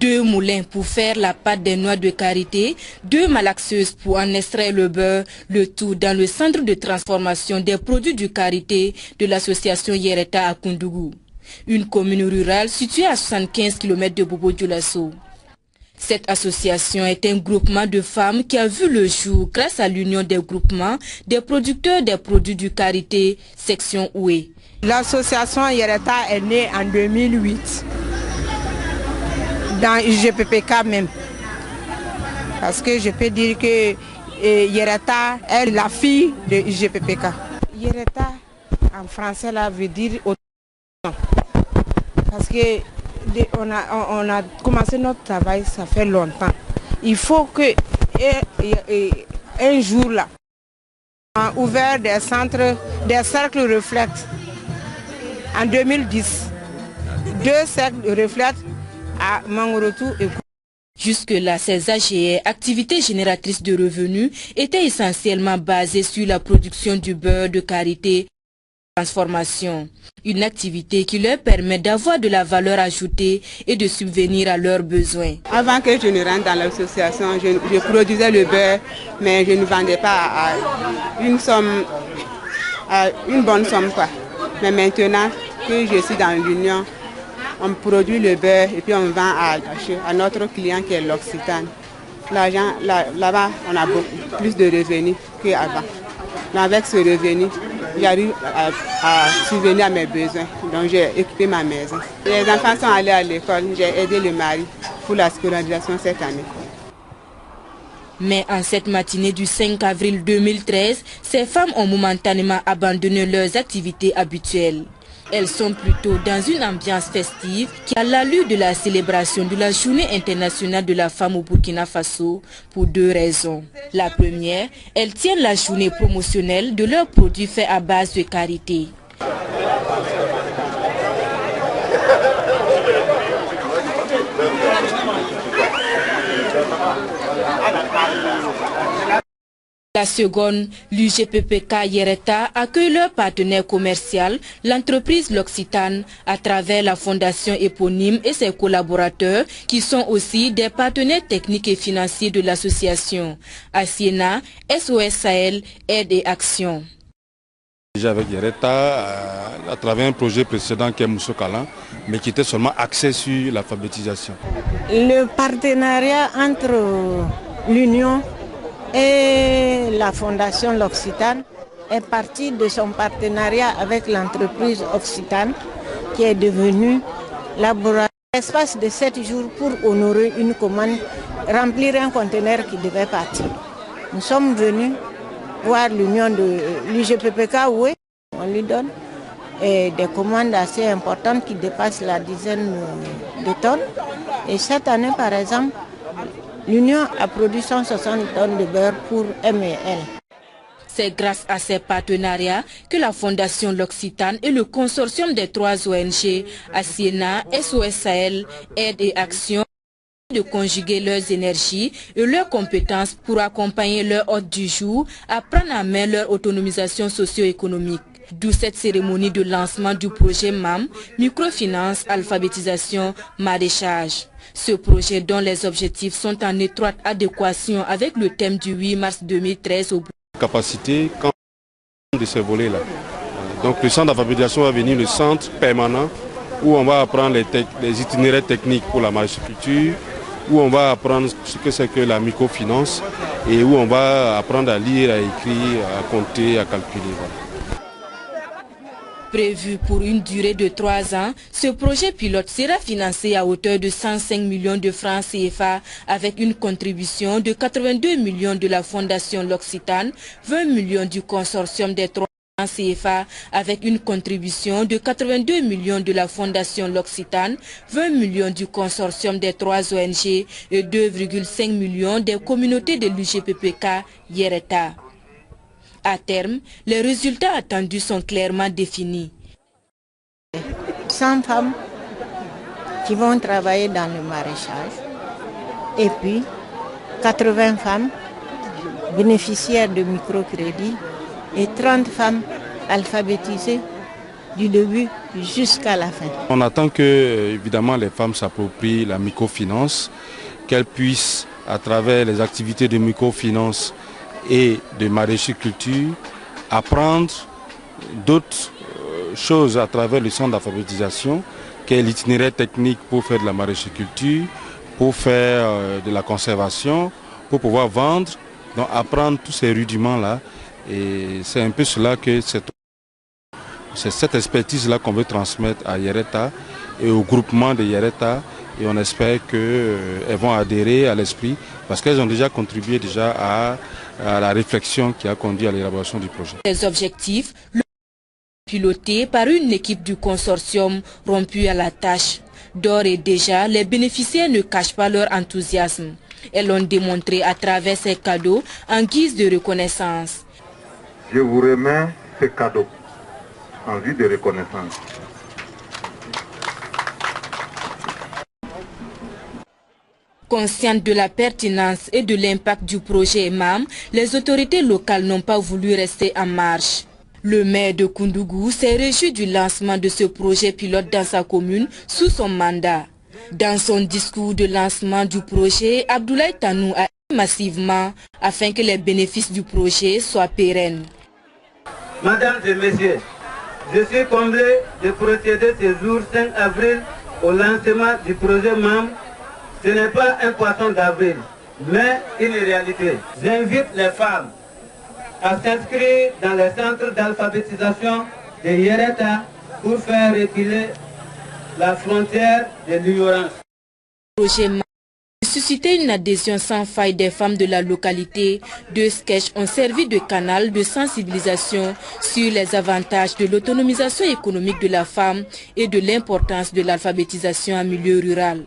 2 moulins pour faire la pâte des noix de karité, 2 malaxeuses pour en extraire le beurre, le tout dans le centre de transformation des produits du karité de l'association Yereta à Koundougou, une commune rurale située à 75 km de Bobo-Dioulasso. Cette association est un groupement de femmes qui a vu le jour grâce à l'union des groupements des producteurs des produits du karité, section Oué. L'association Yereta est née en 2008. Dans IGPPK même. Parce que je peux dire que Yereta est la fille de IGPPK. Yereta en français là veut dire autant. Parce que on a commencé notre travail, ça fait longtemps. Il faut que un jour là, on a ouvert des centres, des cercles reflètes en 2010. 2 cercles reflètes à Mangorotou et... Jusque-là, ces AGR, activités génératrices de revenus, étaient essentiellement basées sur la production du beurre de karité transformation. Une activité qui leur permet d'avoir de la valeur ajoutée et de subvenir à leurs besoins. Avant que je ne rentre dans l'association, je produisais le beurre, mais je ne vendais pas à une bonne somme, quoi. Mais maintenant que je suis dans l'union, on produit le beurre et puis on vend à notre client qui est l'Occitane. Là-bas, on a beaucoup plus de revenus qu'avant. Avec ce revenu, j'arrive à subvenir à mes besoins. Donc j'ai équipé ma maison. Les enfants sont allés à l'école, j'ai aidé le mari pour la scolarisation cette année. Mais en cette matinée du 5 avril 2013, ces femmes ont momentanément abandonné leurs activités habituelles. Elles sont plutôt dans une ambiance festive qui a l'allure de la célébration de la Journée internationale de la femme au Burkina Faso pour 2 raisons. La première, elles tiennent la journée promotionnelle de leurs produits faits à base de karité. La seconde, l'UGPPK Yereta accueille leur partenaire commercial, l'entreprise L'Occitane, à travers la fondation éponyme et ses collaborateurs qui sont aussi des partenaires techniques et financiers de l'association. Asiena, SOS Sahel, Aide et Action. Déjà avec Yereta, à travers un projet précédent qui est Mousso Kalan, mais qui était seulement axé sur l'alphabétisation. Le partenariat entre l'Union et la fondation L'Occitane est partie de son partenariat avec l'entreprise Occitane qui est devenue laboratoire. L'espace de 7 jours pour honorer une commande, remplir un conteneur qui devait partir. Nous sommes venus voir l'union de l'UGPPK, oui, on lui donne des commandes assez importantes qui dépassent la dizaine de tonnes. Et cette année, par exemple, l'Union a produit 160 tonnes de beurre pour MEL. C'est grâce à ces partenariats que la Fondation L'Occitane et le consortium des 3 ONG, Asiena, SOS Sahel, Aide et Action, de conjuguer leurs énergies et leurs compétences pour accompagner leur hôte du jour à prendre en main leur autonomisation socio-économique. D'où cette cérémonie de lancement du projet MAM, microfinance, alphabétisation, maraîchage. Ce projet dont les objectifs sont en étroite adéquation avec le thème du 8 mars 2013 au capacité de ces volets-là. Donc le centre d'alphabétisation va venir le centre permanent où on va apprendre les itinéraires techniques pour la maraîchage, où on va apprendre ce que c'est que la microfinance et où on va apprendre à lire, à écrire, à compter, à calculer. Voilà. Prévu pour une durée de 3 ans, ce projet pilote sera financé à hauteur de 105 millions de francs CFA avec une contribution de 82 millions de la Fondation L'Occitane, 20 millions du consortium des 3 CFA avec une contribution de 82 millions de la Fondation L'Occitane, 20 millions du consortium des 3 ONG et 2,5 millions des communautés de l'UGPPK Yereta. À terme, les résultats attendus sont clairement définis. 100 femmes qui vont travailler dans le maraîchage et puis 80 femmes bénéficiaires de microcrédits et 30 femmes alphabétisées du début jusqu'à la fin. On attend que, évidemment, les femmes s'approprient la microfinance, qu'elles puissent, à travers les activités de microfinance et de maraîchiculture, apprendre d'autres choses à travers le centre d'alphabétisation, qui est l'itinéraire technique pour faire de la maraîchiculture, pour faire de la conservation, pour pouvoir vendre, donc apprendre tous ces rudiments-là. Et c'est un peu cela que c'est cette expertise-là qu'on veut transmettre à Yereta et au groupement de Yereta. Et on espère qu'elles vont adhérer à l'esprit parce qu'elles ont déjà contribué à la réflexion qui a conduit à l'élaboration du projet. Les objectifs, pilotés par une équipe du consortium rompue à la tâche. D'ores et déjà, les bénéficiaires ne cachent pas leur enthousiasme. Elles l'ont démontré à travers ces cadeaux en guise de reconnaissance. Je vous remets ce cadeau en vue de reconnaissance. Conscientes de la pertinence et de l'impact du projet MAM, les autorités locales n'ont pas voulu rester en marge. Le maire de Koundougou s'est réjoui du lancement de ce projet pilote dans sa commune sous son mandat. Dans son discours de lancement du projet, Abdoulaye Tanou a agi massivement afin que les bénéfices du projet soient pérennes. Mesdames et messieurs, je suis comblé de procéder ce jour 5 avril au lancement du projet MAM. Ce n'est pas un poisson d'avril, mais une réalité. J'invite les femmes à s'inscrire dans les centres d'alphabétisation de Yereta pour faire reculer la frontière de l'ignorance. Le projet MAM a suscité une adhésion sans faille des femmes de la localité. 2 sketchs ont servi de canal de sensibilisation sur les avantages de l'autonomisation économique de la femme et de l'importance de l'alphabétisation en milieu rural.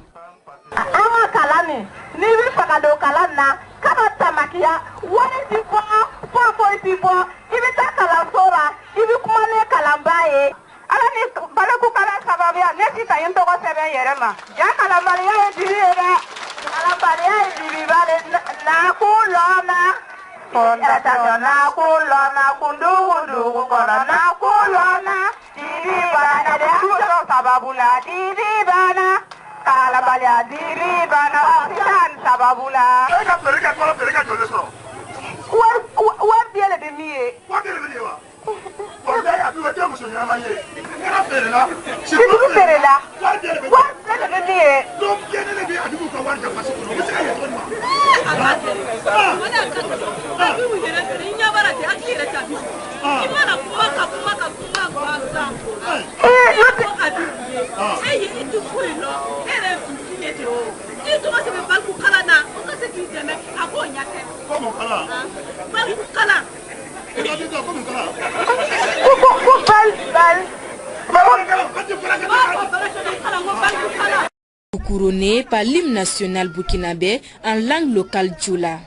Couronné par l'hymne national burkinabé en langue locale djoula.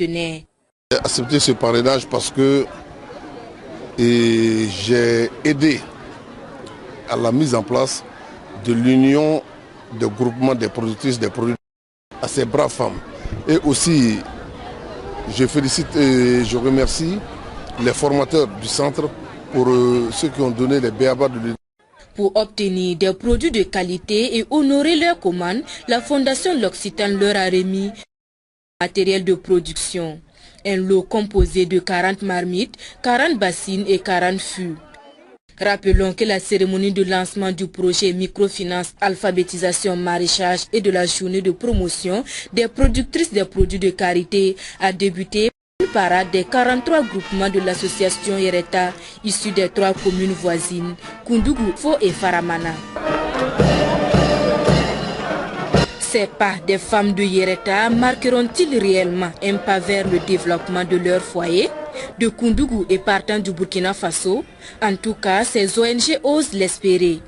J'ai accepté ce parrainage parce que j'ai aidé à la mise en place de l'union de groupement des productrices des produits à ces braves femmes. Et aussi, je félicite et je remercie les formateurs du centre pour ceux qui ont donné les béabas de l'union. Pour obtenir des produits de qualité et honorer leurs commandes, la Fondation L'Occitane leur a remis matériel de production. Un lot composé de 40 marmites, 40 bassines et 40 fûts. Rappelons que la cérémonie de lancement du projet microfinance, alphabétisation, maraîchage et de la journée de promotion des productrices des produits de karité a débuté par une parade des 43 groupements de l'association Yereta, issus des 3 communes voisines, Koundougou, Fo et Faramana. Ces pas des femmes de Yereta marqueront-ils réellement un pas vers le développement de leur foyer, de Koundougou et partant du Burkina Faso? En tout cas, ces ONG osent l'espérer.